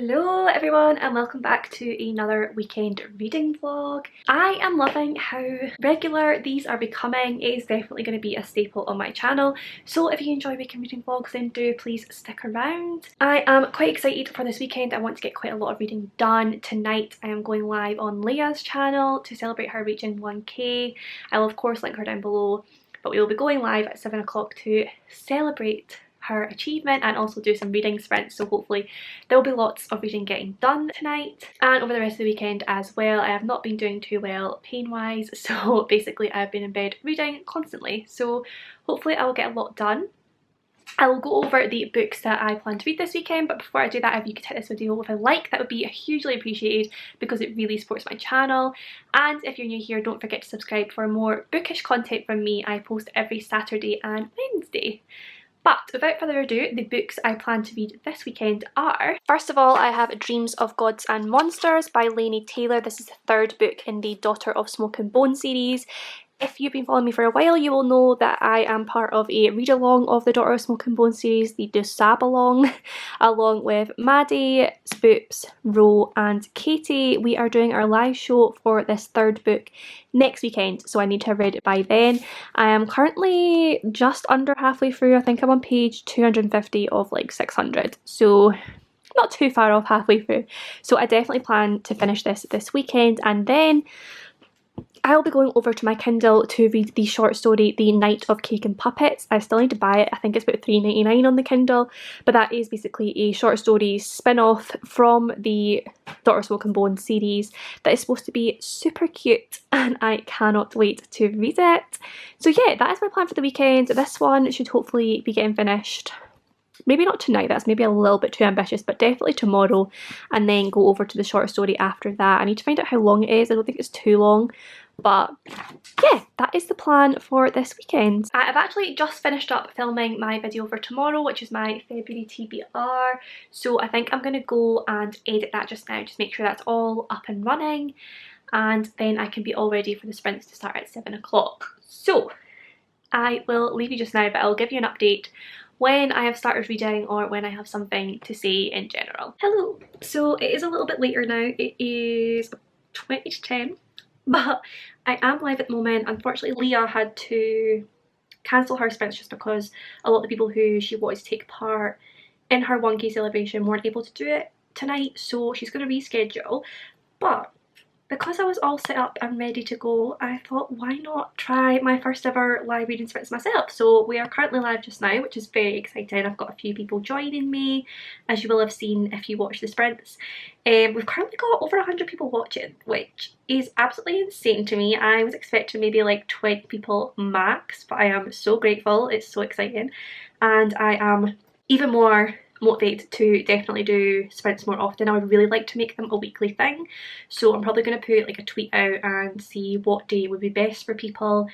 Hello everyone and welcome back to another weekend reading vlog. I am loving how regular these are becoming. It is definitely going to be a staple on my channel, so if you enjoy weekend reading vlogs then do please stick around. I am quite excited for this weekend. I want to get quite a lot of reading done. Tonight I am going live on Leia's channel to celebrate her reaching 1k. I will of course link her down below, but we will be going live at 7 o'clock to celebrate her achievement and also do some reading sprints, so hopefully there will be lots of reading getting done tonight and over the rest of the weekend as well. I have not been doing too well pain wise, so basically I've been in bed reading constantly, so hopefully I will get a lot done. I will go over the books that I plan to read this weekend, but before I do that, if you could hit this video with a like, that would be hugely appreciated because it really supports my channel. And if you're new here, don't forget to subscribe for more bookish content from me. I post every Saturday and Wednesday. But without further ado, the books I plan to read this weekend are... First of all, I have Dreams of Gods and Monsters by Laini Taylor. This is the third book in the Daughter of Smoke and Bone series. If you've been following me for a while, you will know that I am part of a read-along of the Daughter of Smoke and Bone series, the Do-Sab-along, along with Maddie, Spoops, Ro and Katie. We are doing our live show for this third book next weekend, so I need to have read it by then. I am currently just under halfway through. I think I'm on page 250 of like 600, so not too far off halfway through. So I definitely plan to finish this weekend, and then I'll be going over to my Kindle to read the short story The Night of Cake and Puppets. I still need to buy it. I think it's about $3.99 on the Kindle, but that is basically a short story spin-off from the Daughter of Smoke and Bone series that is supposed to be super cute, and I cannot wait to read it. So yeah, that is my plan for the weekend. This one should hopefully be getting finished. Maybe not tonight, that's maybe a little bit too ambitious, but definitely tomorrow, and then go over to the short story after that. I need to find out how long it is. I don't think it's too long, but yeah, that is the plan for this weekend. I've actually just finished up filming my video for tomorrow, which is my February TBR, so I think I'm going to go and edit that just now, just make sure that's all up and running, and then I can be all ready for the sprints to start at 7 o'clock. So I will leave you just now, but I'll give you an update when I have started reading or when I have something to say in general. Hello! So it is a little bit later now. It is 20 to 10, but I am live at the moment. Unfortunately, Leia had to cancel her sprints just because a lot of the people who she wanted to take part in her 1k celebration weren't able to do it tonight, so she's going to reschedule. But because I was all set up and ready to go, I thought why not try my first ever live reading sprints myself. So we are currently live just now, which is very exciting. I've got a few people joining me, as you will have seen if you watch the sprints. We've currently got over 100 people watching, which is absolutely insane to me. I was expecting maybe like 20 people max, but I am so grateful. It's so exciting, and I am even more motivated to definitely do sprints more often. I would really like to make them a weekly thing, so I'm probably going to put like a tweet out and see what day would be best for people,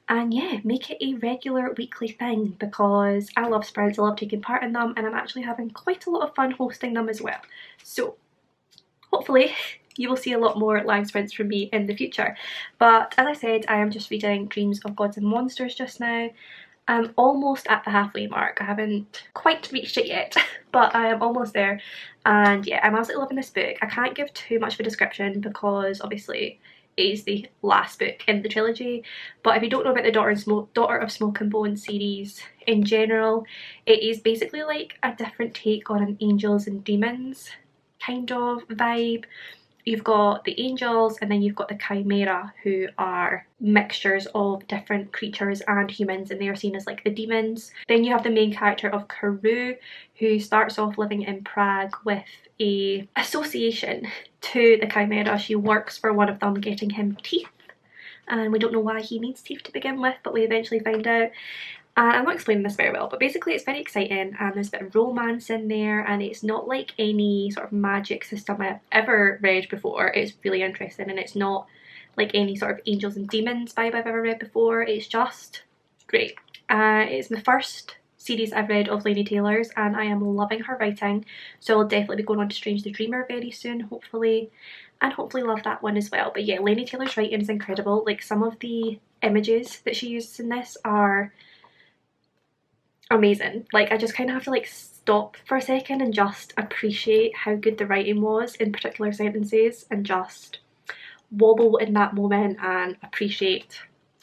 and yeah, make it a regular weekly thing because I love sprints, I love taking part in them, and I'm actually having quite a lot of fun hosting them as well. So hopefully you will see a lot more live sprints from me in the future. But as I said, I am just reading Dreams of Gods and Monsters just now. I'm almost at the halfway mark. I haven't quite reached it yet, but I am almost there, and yeah, I'm absolutely loving this book. I can't give too much of a description because obviously it is the last book in the trilogy, but if you don't know about the Daughter of Smoke and Bone series in general, it is basically like a different take on an angels and demons kind of vibe. You've got the angels and then you've got the chimera, who are mixtures of different creatures and humans, and they are seen as like the demons. Then you have the main character of Karoo, who starts off living in Prague with a association to the chimera. She works for one of them, getting him teeth, and we don't know why he needs teeth to begin with, but we eventually find out. I'm not explaining this very well, but basically it's very exciting, and there's a bit of romance in there, and it's not like any sort of magic system I've ever read before. It's really interesting, and it's not like any sort of angels and demons vibe I've ever read before. It's just great. It's the first series I've read of Laini Taylor's, and I am loving her writing, so I'll definitely be going on to Strange the Dreamer very soon, hopefully, and hopefully love that one as well. But yeah, Laini Taylor's writing is incredible. Like, some of the images that she uses in this are amazing. Like, I just kind of have to like stop for a second and just appreciate how good the writing was in particular sentences, and just wobble in that moment and appreciate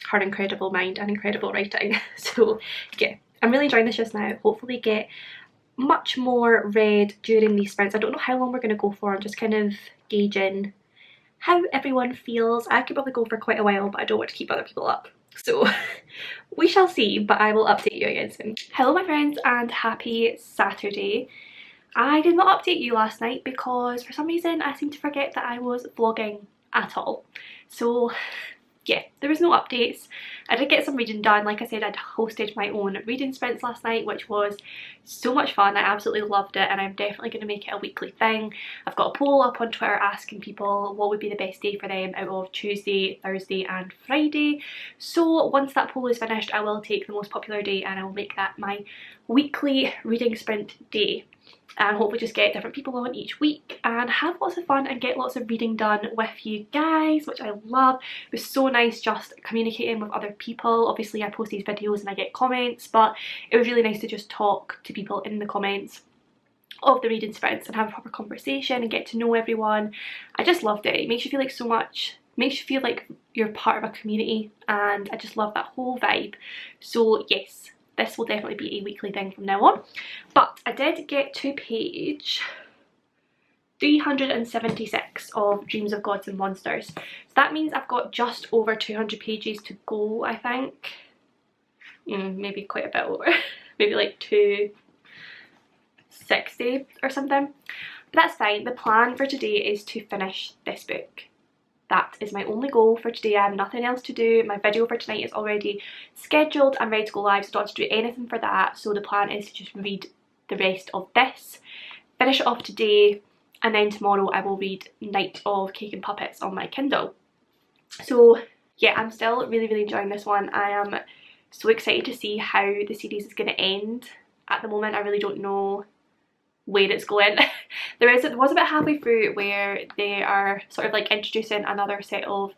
her incredible mind and incredible writing. So yeah, I'm really enjoying this just now. Hopefully get much more read during these sprints. I don't know how long we're going to go for. I'm just kind of gauging how everyone feels. I could probably go for quite a while, but I don't want to keep other people up. So we shall see, but I will update you again soon. Hello my friends and happy Saturday. I did not update you last night because for some reason I seemed to forget that I was vlogging at all. So yeah, there was no updates. I did get some reading done. Like I said, I'd hosted my own reading sprints last night, which was so much fun. I absolutely loved it, and I'm definitely going to make it a weekly thing. I've got a poll up on Twitter asking people what would be the best day for them out of Tuesday, Thursday and Friday. So once that poll is finished, I will take the most popular day and I will make that my weekly reading sprint day, and hopefully just get different people on each week and have lots of fun and get lots of reading done with you guys, which I love. It was so nice just communicating with other people. Obviously I post these videos and I get comments, but it was really nice to just talk to people in the comments of the reading sprints and have a proper conversation and get to know everyone. I just loved it. It makes you feel like so much, makes you feel like you're part of a community, and I just love that whole vibe. So yes, this will definitely be a weekly thing from now on. But I did get to page 376 of Dreams of Gods and Monsters. So that means I've got just over 200 pages to go, I think. Maybe quite a bit over. Maybe like 260 or something. But that's fine. The plan for today is to finish this book. That is my only goal for today. I have nothing else to do. My video for tonight is already scheduled and ready to go live, so I don't have to do anything for that. So the plan is to just read the rest of this, finish it off today, and then tomorrow I will read Night of Cake and Puppets on my Kindle. So yeah, I'm still really enjoying this one. I am so excited to see how the series is going to end. At the moment I really don't know where it's going. There was about halfway through where they are sort of like introducing another set of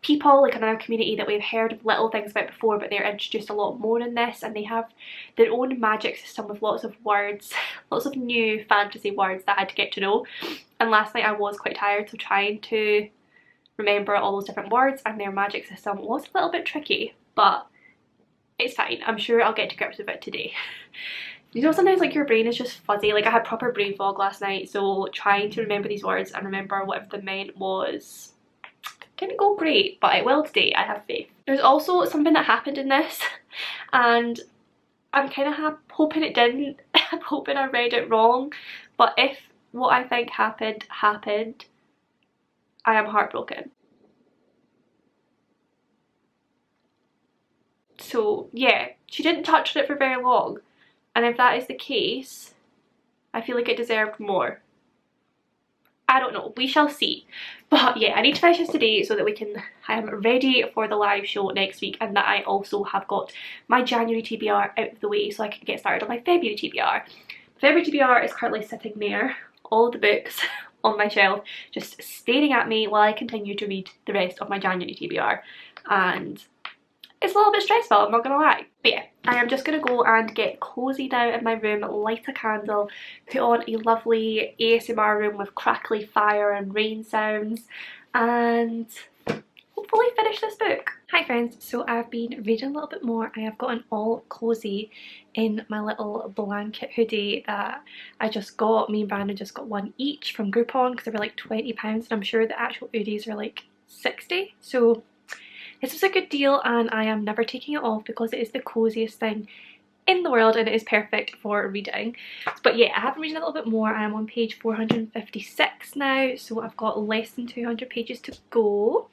people, like another community that we've heard little things about before, but they're introduced a lot more in this, and they have their own magic system with lots of words, lots of new fantasy words that I had to get to know. And last night I was quite tired, so trying to remember all those different words and their magic system was a little bit tricky, but it's fine. I'm sure I'll get to grips with it today. You know, sometimes like your brain is just fuzzy. Like I had proper brain fog last night, so trying to remember these words and remember whatever they meant was didn't go great, but it will today. I have faith. There's also something that happened in this, and I'm kind of hoping it didn't. I'm hoping I read it wrong, but if what I think happened, I am heartbroken. So yeah, she didn't touch on it for very long. And if that is the case, I feel like it deserved more. I don't know, we shall see. But yeah, I need to finish this today so that I am ready for the live show next week, and that I also have got my January TBR out of the way so I can get started on my February TBR. February TBR is currently sitting there, all of the books on my shelf, just staring at me while I continue to read the rest of my January TBR. And it's a little bit stressful, I'm not gonna lie. But yeah, I am just gonna go and get cozy now in my room, light a candle, put on a lovely ASMR room with crackly fire and rain sounds, and hopefully finish this book. Hi friends, so I've been reading a little bit more. I have gotten all cozy in my little blanket hoodie that I just got. Me and Brandon just got one each from Groupon because they were like £20, and I'm sure the actual hoodies are like 60. So this was a good deal, and I am never taking it off because it is the coziest thing in the world and it is perfect for reading. But yeah, I have been reading a little bit more. I am on page 456 now, so I've got less than 200 pages to go,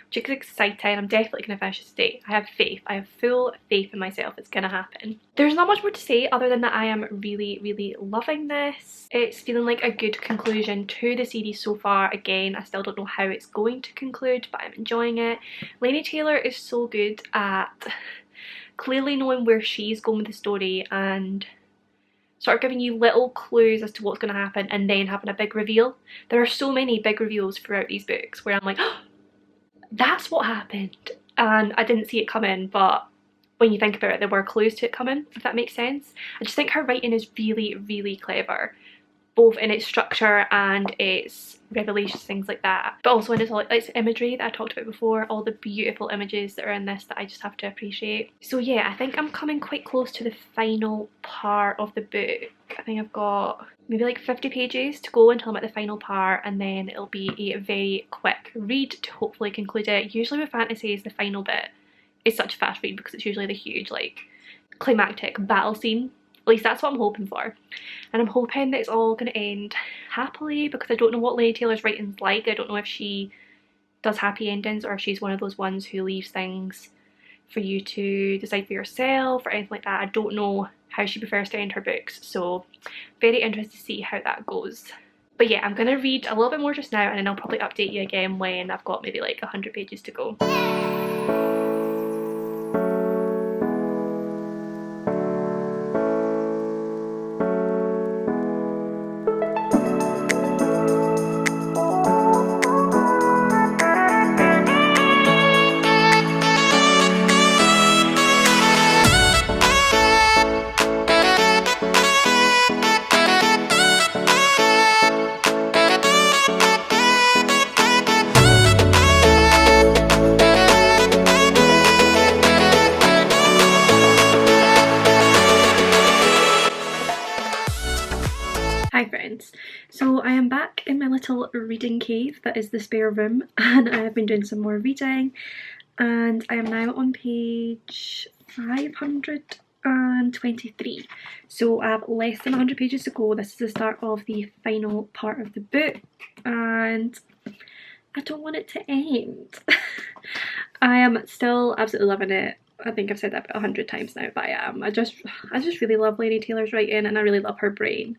which is exciting. I'm definitely going to finish this today. I have faith. I have full faith in myself. It's going to happen. There's not much more to say other than that I am really loving this. It's feeling like a good conclusion to the series so far. Again, I still don't know how it's going to conclude, but I'm enjoying it. Laini Taylor is so good at clearly knowing where she's going with the story and sort of giving you little clues as to what's going to happen and then having a big reveal. There are so many big reveals throughout these books where I'm like, oh, that's what happened, and I didn't see it coming, but when you think about it, there were clues to it coming, if that makes sense. I just think her writing is really, really clever, both in its structure and its revelations, things like that, but also in its imagery that I talked about before, all the beautiful images that are in this that I just have to appreciate. So yeah, I think I'm coming quite close to the final part of the book. I think I've got maybe like 50 pages to go until I'm at the final part, and then it'll be a very quick read to hopefully conclude it. Usually with fantasy, the final bit is such a fast read because it's usually the huge like climactic battle scene. At least that's what I'm hoping for. And I'm hoping that it's all going to end happily, because I don't know what Lady Taylor's writing's like. I don't know if she does happy endings or if she's one of those ones who leaves things for you to decide for yourself or anything like that. I don't know how she prefers to end her books, so very interested to see how that goes. But yeah, I'm going to read a little bit more just now, and then I'll probably update you again when I've got maybe like 100 pages to go. Hi friends, so I am back in my little reading cave that is the spare room, and I have been doing some more reading, and I am now on page 523. So I have less than 100 pages to go. This is the start of the final part of the book, and I don't want it to end. I am still absolutely loving it. I think I've said that about 100 times now, but I am. I just really love Lady Taylor's writing, and I really love her brain.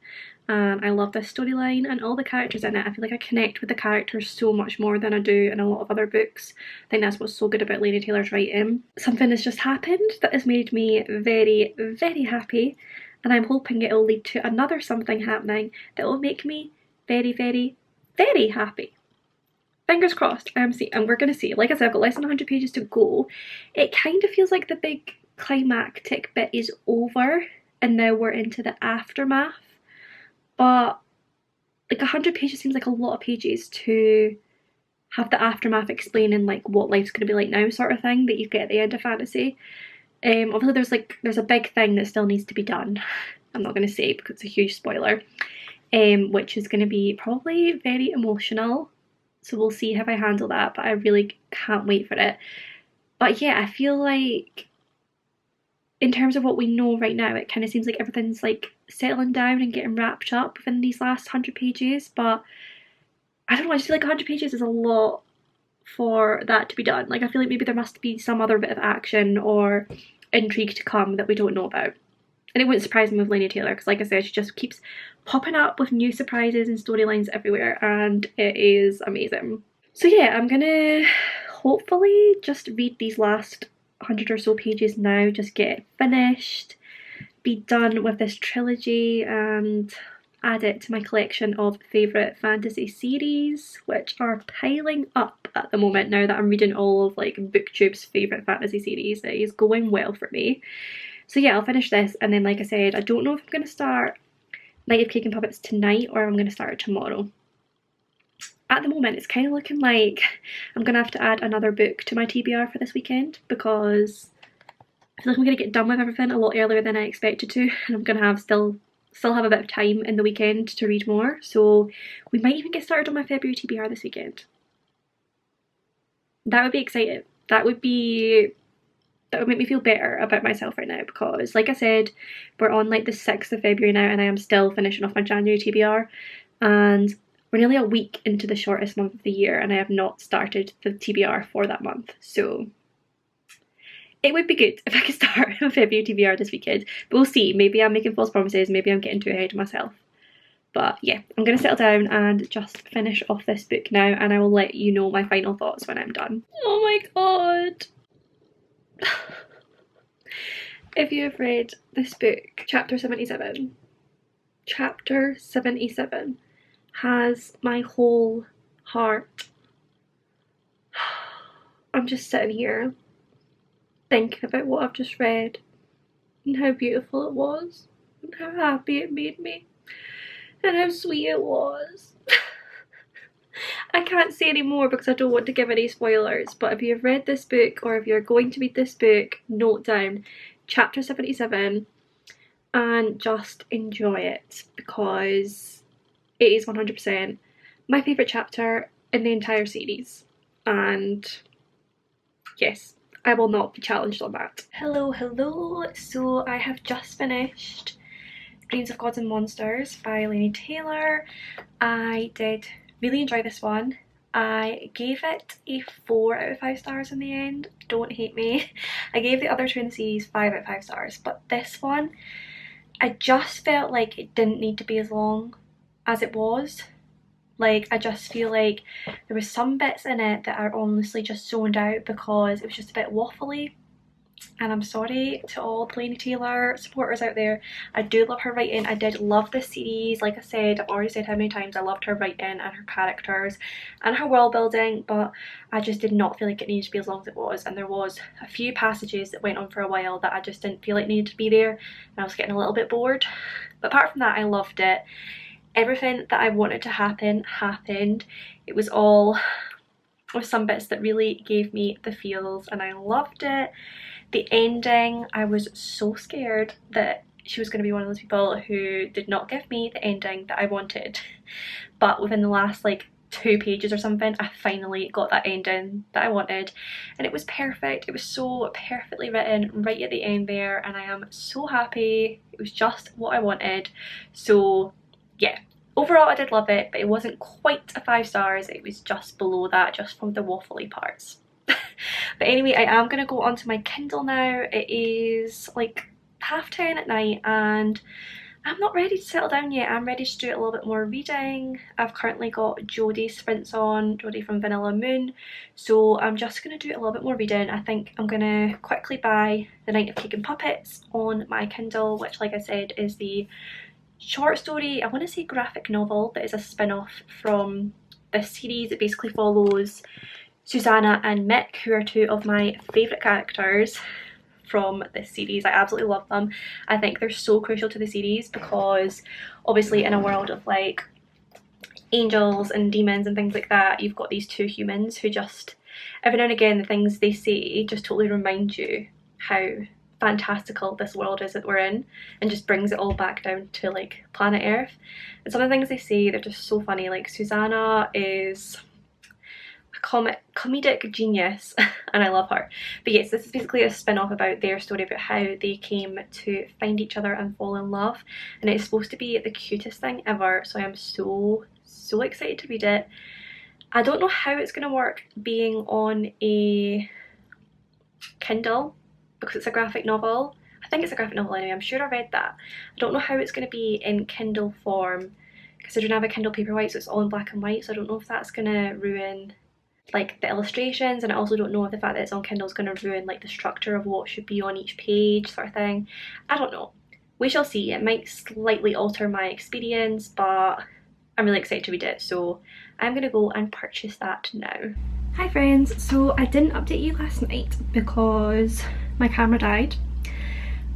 And I love this storyline and all the characters in it. I feel like I connect with the characters so much more than I do in a lot of other books. I think that's what's so good about Lady Taylor's writing. Something has just happened that has made me very, very happy, and I'm hoping it'll lead to another something happening that will make me very, very, very happy. Fingers crossed. And we're gonna see. Like I said, I've got less than 100 pages to go. It kind of feels like the big climactic bit is over, and now we're into the aftermath. But like 100 pages seems like a lot of pages to have the aftermath explaining like what life's gonna be like now, sort of thing, that you get at the end of fantasy. Obviously there's a big thing that still needs to be done. I'm not gonna say because it's a huge spoiler. Which is gonna be probably very emotional. So we'll see how I handle that, but I really can't wait for it. But yeah, I feel like in terms of what we know right now, it kind of seems like everything's like settling down and getting wrapped up within these last 100 pages. But I don't know, I just feel like 100 pages is a lot for that to be done. Like I feel like maybe there must be some other bit of action or intrigue to come that we don't know about. And it wouldn't surprise me with Lady Taylor, because like I said, she just keeps popping up with new surprises and storylines everywhere, and it is amazing. So yeah, I'm gonna hopefully just read these last 100 or so pages now, just get it finished, be done with this trilogy, and add it to my collection of favourite fantasy series, which are piling up at the moment now that I'm reading all of like BookTube's favourite fantasy series. It is going well for me. So yeah, I'll finish this, and then like I said, I don't know if I'm going to start Night of Cake and Puppets tonight or I'm going to start it tomorrow. At the moment, it's kind of looking like I'm going to have to add another book to my TBR for this weekend, because I feel like I'm going to get done with everything a lot earlier than I expected to, and I'm going to have still have a bit of time in the weekend to read more. So we might even get started on my February TBR this weekend. That would be exciting. That would make me feel better about myself right now, because like I said, we're on like the 6th of February now, and I am still finishing off my January TBR, and we're nearly a week into the shortest month of the year, and I have not started the TBR for that month. So it would be good if I could start a February TBR this weekend, but we'll see. Maybe I'm making false promises, maybe I'm getting too ahead of myself. But yeah, I'm going to settle down and just finish off this book now, and I will let you know my final thoughts when I'm done. Oh my god! If you have read this book, chapter 77 has my whole heart. I'm just sitting here thinking about what I've just read and how beautiful it was and how happy it made me and how sweet it was. I can't say any more because I don't want to give any spoilers, but if you've read this book or if you're going to read this book, note down chapter 77 and just enjoy it, because it is 100% my favourite chapter in the entire series, and yes, I will not be challenged on that. Hello, so I have just finished Dreams of Gods and Monsters by Laini Taylor. I did really enjoy this one. I gave it a 4 out of 5 stars in the end, don't hate me. I gave the other two in the series 5 out of 5 stars, but this one, I just felt like it didn't need to be as long as it was. Like, I just feel like there was some bits in it that I honestly just zoned out because it was just a bit waffly. And I'm sorry to all the Laini Taylor supporters out there. I do love her writing. I did love this series. Like I said, I've already said how many times I loved her writing and her characters and her world building, but I just did not feel like it needed to be as long as it was. And there was a few passages that went on for a while that I just didn't feel like needed to be there, and I was getting a little bit bored. But apart from that, I loved it. Everything that I wanted to happen happened. It was all with some bits that really gave me the feels, and I loved it. The ending, I was so scared that she was going to be one of those people who did not give me the ending that I wanted. But within the last like 2 pages or something, I finally got that ending that I wanted, and it was perfect. It was so perfectly written right at the end there, and I am so happy. It was just what I wanted. So yeah, overall I did love it, but it wasn't quite a 5 stars. It was just below that, just from the waffly parts. But anyway, I am going to go onto my Kindle now. It is like 10:30 at night and I'm not ready to settle down yet. I'm ready to do a little bit more reading. I've currently got Jodie's sprints on, Jodie from Vanilla Moon, so I'm just going to do a little bit more reading. I think I'm going to quickly buy The Night of Cake and Puppets on my Kindle, which, like I said, is the short story, I want to say graphic novel, that is a spin-off from this series. It basically follows Susanna and Mick, who are 2 of my favourite characters from this series. I absolutely love them. I think they're so crucial to the series because obviously in a world of like angels and demons and things like that, you've got these 2 humans who just, every now and again, the things they say just totally remind you how fantastical this world is that we're in, and just brings it all back down to like planet Earth. And some of the things they say, they're just so funny. Like, Susanna is comedic genius and I love her. But yes, this is basically a spin-off about their story, about how they came to find each other and fall in love, and it's supposed to be the cutest thing ever, so I am so excited to read it. I don't know how it's going to work being on a Kindle because it's a graphic novel. I think it's a graphic novel anyway, I'm sure I read that. I don't know how it's going to be in Kindle form, considering I have a Kindle Paperwhite, so it's all in black and white, so I don't know if that's going to ruin like the illustrations, and I also don't know if the fact that it's on Kindle is going to ruin like the structure of what should be on each page, sort of thing. I don't know. We shall see. It might slightly alter my experience, but I'm really excited to read it, so I'm going to go and purchase that now. Hi friends, so I didn't update you last night because my camera died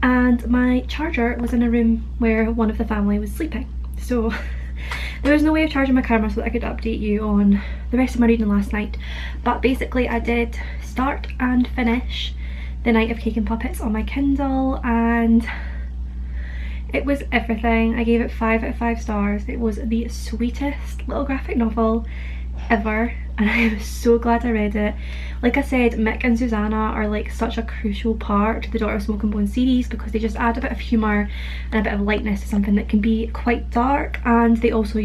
and my charger was in a room where one of the family was sleeping, so there was no way of charging my camera so that I could update you on the rest of my reading last night. But basically I did start and finish The Night of Cake and Puppets on my Kindle, and it was everything. I gave it 5 out of 5 stars. It was the sweetest little graphic novel ever, and I am so glad I read it. Like I said, Mick and Susanna are like such a crucial part to the Daughter of Smoke and Bone series because they just add a bit of humour and a bit of lightness to something that can be quite dark, and they also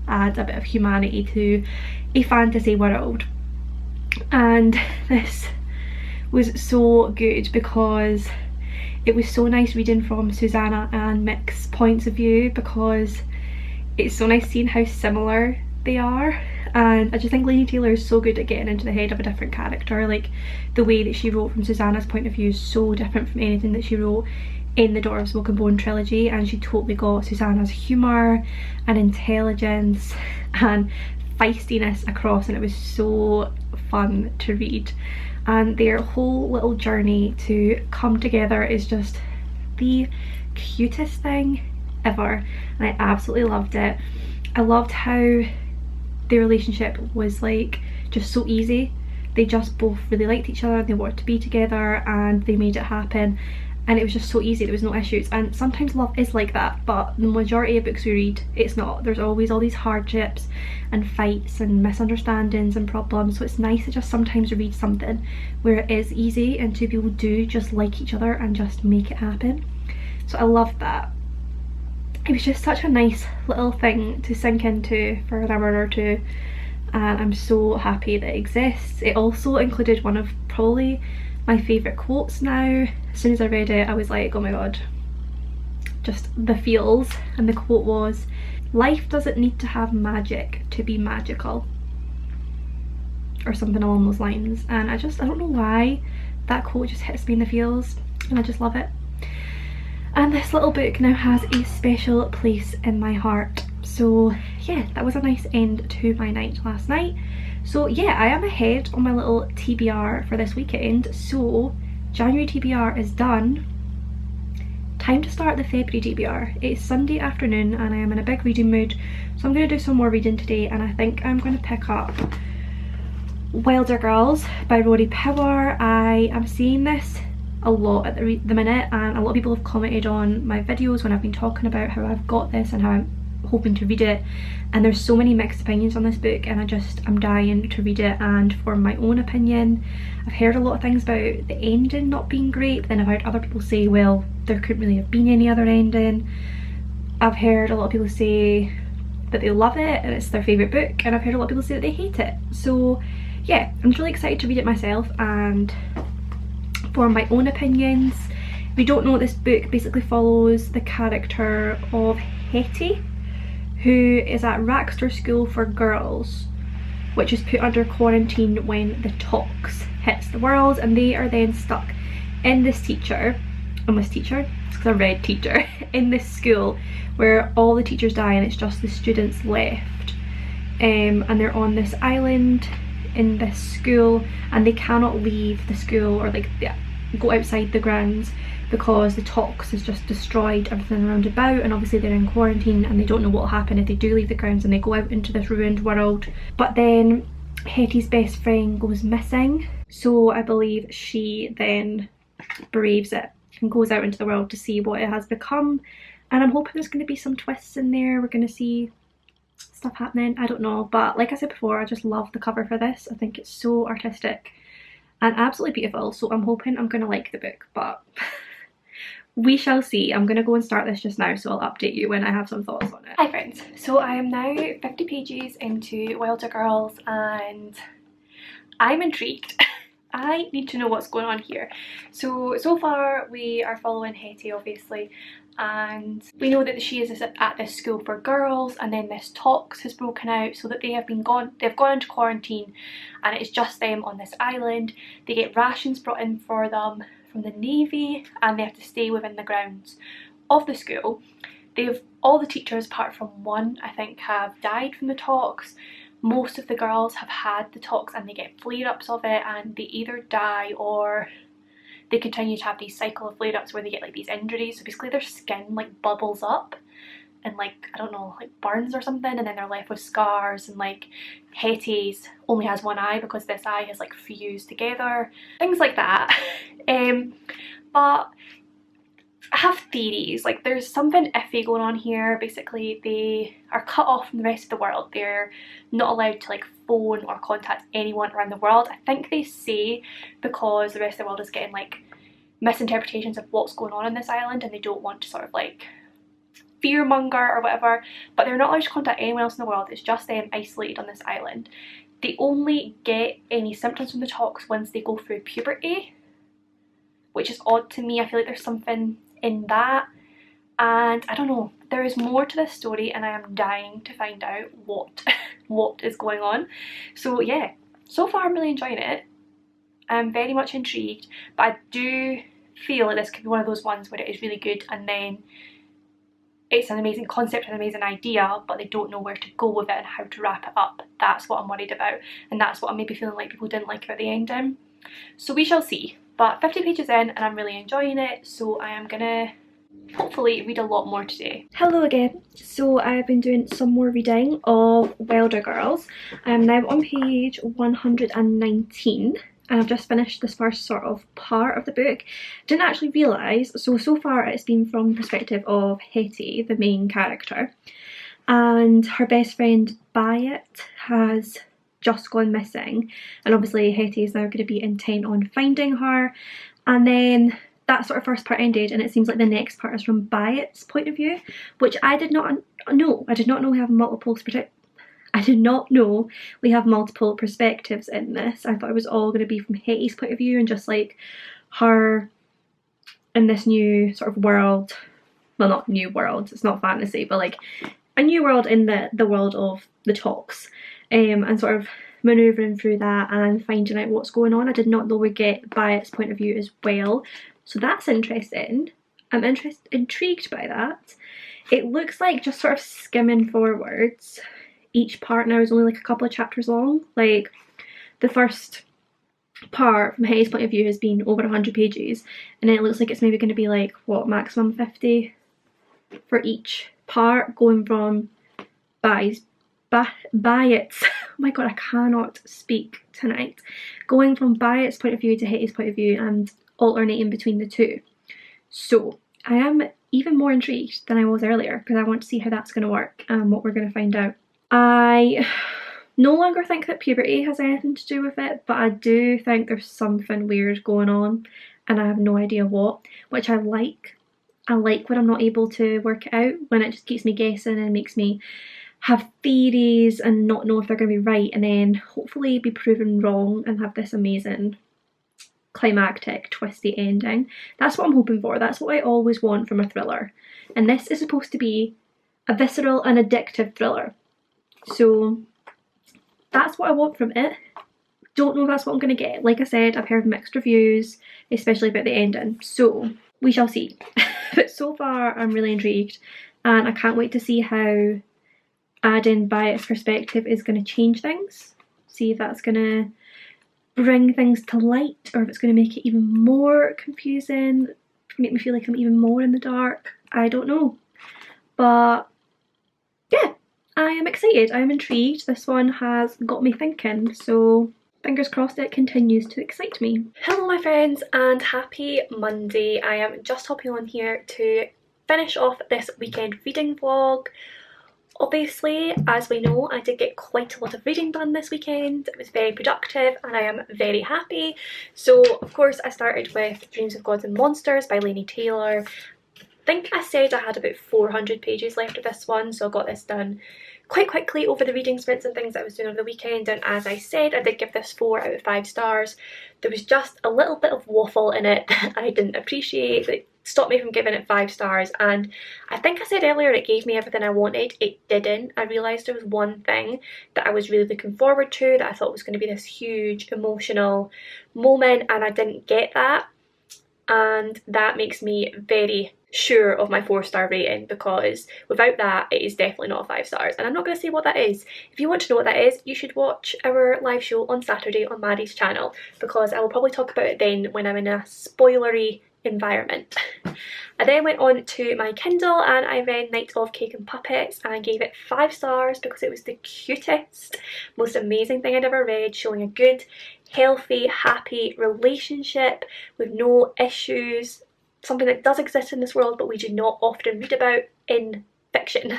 add a bit of humanity to a fantasy world. And this was so good because it was so nice reading from Susanna and Mick's points of view, because it's so nice seeing how similar they are. And I just think Laini Taylor is so good at getting into the head of a different character. Like, the way that she wrote from Susanna's point of view is so different from anything that she wrote in the Daughter of Smoke and Bone trilogy, and she totally got Susanna's humour and intelligence and feistiness across, and it was so fun to read. And their whole little journey to come together is just the cutest thing ever, and I absolutely loved it. I loved how their relationship was like just so easy. They just both really liked each other, they wanted to be together, and they made it happen, and it was just so easy, there was no issues. And sometimes love is like that, but the majority of books we read, it's not. There's always all these hardships and fights and misunderstandings and problems, so it's nice to just sometimes read something where it is easy and two people do just like each other and just make it happen. So I loved that. It was just such a nice little thing to sink into for an hour or two, and I'm so happy that it exists. It also included one of probably my favourite quotes now. As soon as I read it I was like, oh my god, just the feels. And the quote was, "Life doesn't need to have magic to be magical," or something along those lines. And I don't know why that quote just hits me in the feels, and I just love it. And this little book now has a special place in my heart. So yeah, that was a nice end to my night last night. So yeah, I am ahead on my little TBR for this weekend. So January TBR is done. Time to start the February TBR. It's Sunday afternoon and I am in a big reading mood, so I'm going to do some more reading today, and I think I'm going to pick up Wilder Girls by Rory Power. I am seeing this a lot at the minute, and a lot of people have commented on my videos when I've been talking about how I've got this and how I'm hoping to read it, and there's so many mixed opinions on this book, and I'm dying to read it and form my own opinion. I've heard a lot of things about the ending not being great, but then I've heard other people say, well, there couldn't really have been any other ending. I've heard a lot of people say that they love it and it's their favourite book, and I've heard a lot of people say that they hate it. So yeah, I'm really excited to read it myself and form my own opinions. If you don't know, this book basically follows the character of Hetty, who is at Raxter School for Girls, which is put under quarantine when the tox hits the world, and they are then stuck in this teacher, it's because I read teacher, in this school where all the teachers die and it's just the students left, and they're on this island in this school, and they cannot leave the school or like go outside the grounds because the tox has just destroyed everything around about, and obviously they're in quarantine and they don't know what will happen if they do leave the grounds and they go out into this ruined world. But then Hetty's best friend goes missing, so I believe she then braves it and goes out into the world to see what it has become, and I'm hoping there's going to be some twists in there. We're going to see stuff happening, I don't know, but like I said before, I just love the cover for this. I think it's so artistic and absolutely beautiful, so I'm hoping I'm going to like the book, but we shall see. I'm going to go and start this just now, so I'll update you when I have some thoughts on it. Hi friends, so I am now 50 pages into Wilder Girls and I'm intrigued. I need to know what's going on here. So far we are following Hetty obviously, and we know that she is at this school for girls, and then this tox has broken out, so that they've gone into quarantine and it's just them on this island. They get rations brought in for them from the Navy and they have to stay within the grounds of the school. All the teachers apart from one, I think, have died from the tox. Most of the girls have had the tox and they get flare-ups of it, and they either die or they continue to have these cycle of flare-ups where they get like these injuries. So basically their skin like bubbles up and like, I don't know, like burns or something, and then they're left with scars. And like Hetty's only has one eye because this eye has like fused together, things like that. But I have theories. Like there's something iffy going on here. Basically they are cut off from the rest of the world. They're not allowed to like phone or contact anyone around the world. I think they say because the rest of the world is getting like misinterpretations of what's going on this island, and they don't want to sort of like fearmonger or whatever, but they're not allowed to contact anyone else in the world. It's just them isolated on this island. They only get any symptoms from the tox once they go through puberty, which is odd to me. I feel like there's something in that, and I don't know, there is more to this story and I am dying to find out what is going on. So yeah, so far I'm really enjoying it. I'm very much intrigued, but I do feel like this could be one of those ones where it is really good and then it's an amazing concept, an amazing idea, but they don't know where to go with it and how to wrap it up. That's what I'm worried about, and that's what I'm maybe feeling like people didn't like about the ending. So we shall see. But 50 pages in and I'm really enjoying it, so I am gonna hopefully read a lot more today. Hello again. So I've been doing some more reading of Welder Girls. I am now on page 119 and I've just finished this first sort of part of the book. Didn't actually realise, so far it's been from the perspective of Hetty, the main character, and her best friend Bayet has just gone missing, and obviously Hetty is now going to be intent on finding her. And then that sort of first part ended and it seems like the next part is from Bayet's point of view, which I did not know. I did not know we have multiple perspectives in this. I thought it was all going to be from Hetty's point of view and just like her in this new sort of world. Well, not new world, it's not fantasy, but like a new world in the world of the talks, and sort of manoeuvring through that and finding out what's going on. I did not know we'd get Bayet's point of view as well, so that's interesting. I'm intrigued by that. It looks like just sort of skimming forwards. Each part now is only like a couple of chapters long. Like the first part from Hetty's point of view has been over 100 pages, and then it looks like it's maybe going to be like, what, maximum 50 for each part, going from Bayet's oh my god, I cannot speak tonight. Going from Bayet's point of view to Hetty's point of view and alternating between the two. So I am even more intrigued than I was earlier because I want to see how that's going to work and what we're going to find out. I no longer think that puberty has anything to do with it, but I do think there's something weird going on and I have no idea what, which I like. I like when I'm not able to work it out, when it just keeps me guessing and makes me have theories and not know if they're going to be right, and then hopefully be proven wrong and have this amazing climactic twisty ending. That's what I'm hoping for. That's what I always want from a thriller, and this is supposed to be a visceral and addictive thriller, so that's what I want from it. Don't know if that's what I'm going to get. Like I said, I've heard mixed reviews, especially about the ending, so we shall see. But so far I'm really intrigued and I can't wait to see how adding Bayet's perspective is going to change things. See if that's going to bring things to light or if it's going to make it even more confusing, make me feel like I'm even more in the dark. I don't know. But yeah, I am excited. I am intrigued. This one has got me thinking, so fingers crossed it continues to excite me. Hello my friends and happy Monday. I am just hopping on here to finish off this weekend reading vlog. Obviously, as we know, I did get quite a lot of reading done this weekend. It was very productive and I am very happy. So of course I started with Dreams of Gods and Monsters by Laini Taylor. I think I said I had about 400 pages left of this one, so I got this done quite quickly over the reading sprints and things that I was doing over the weekend, and as I said, I did give this 4 out of 5 stars. There was just a little bit of waffle in it that I didn't appreciate that stopped me from giving it 5 stars, and I think I said earlier it gave me everything I wanted. It didn't. I realised there was one thing that I was really looking forward to, that I thought was going to be this huge emotional moment, and I didn't get that, and that makes me very sure of my 4-star rating, because without that it is definitely not 5 stars, and I'm not going to say what that is. If you want to know what that is, you should watch our live show on Saturday on Maddie's channel, because I will probably talk about it then when I'm in a spoilery environment. I then went on to my Kindle and I read Night of Cake and Puppets and I gave it 5 stars because it was the cutest, most amazing thing I'd ever read, showing a good, healthy, happy relationship with no issues, something that does exist in this world but we do not often read about in fiction.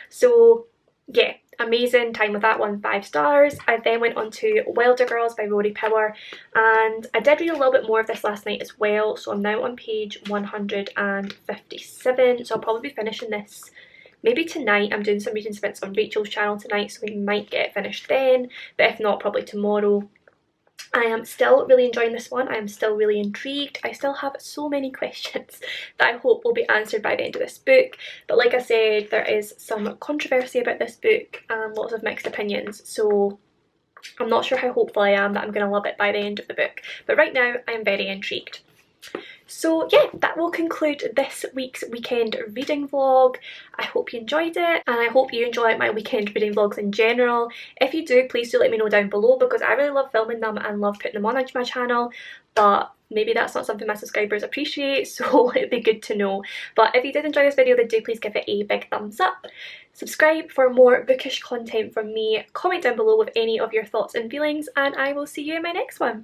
So yeah, amazing time with that one, 5 stars. I then went on to Welder Girls by Rory Power, and I did read a little bit more of this last night as well, so I'm now on page 157, so I'll probably be finishing this maybe tonight. I'm doing some reading sprints on Rachel's channel tonight, so we might get it finished then, but if not, probably tomorrow. I am still really enjoying this one. I am still really intrigued. I still have so many questions that I hope will be answered by the end of this book. But like I said, there is some controversy about this book and lots of mixed opinions. So I'm not sure how hopeful I am that I'm going to love it by the end of the book. But right now, I am very intrigued. So yeah, that will conclude this week's weekend reading vlog. I hope you enjoyed it, and I hope you enjoy my weekend reading vlogs in general. If you do, please do let me know down below, because I really love filming them and love putting them on my channel, but maybe that's not something my subscribers appreciate, so it'd be good to know. But if you did enjoy this video, then do please give it a big thumbs up. Subscribe for more bookish content from me, comment down below with any of your thoughts and feelings, and I will see you in my next one.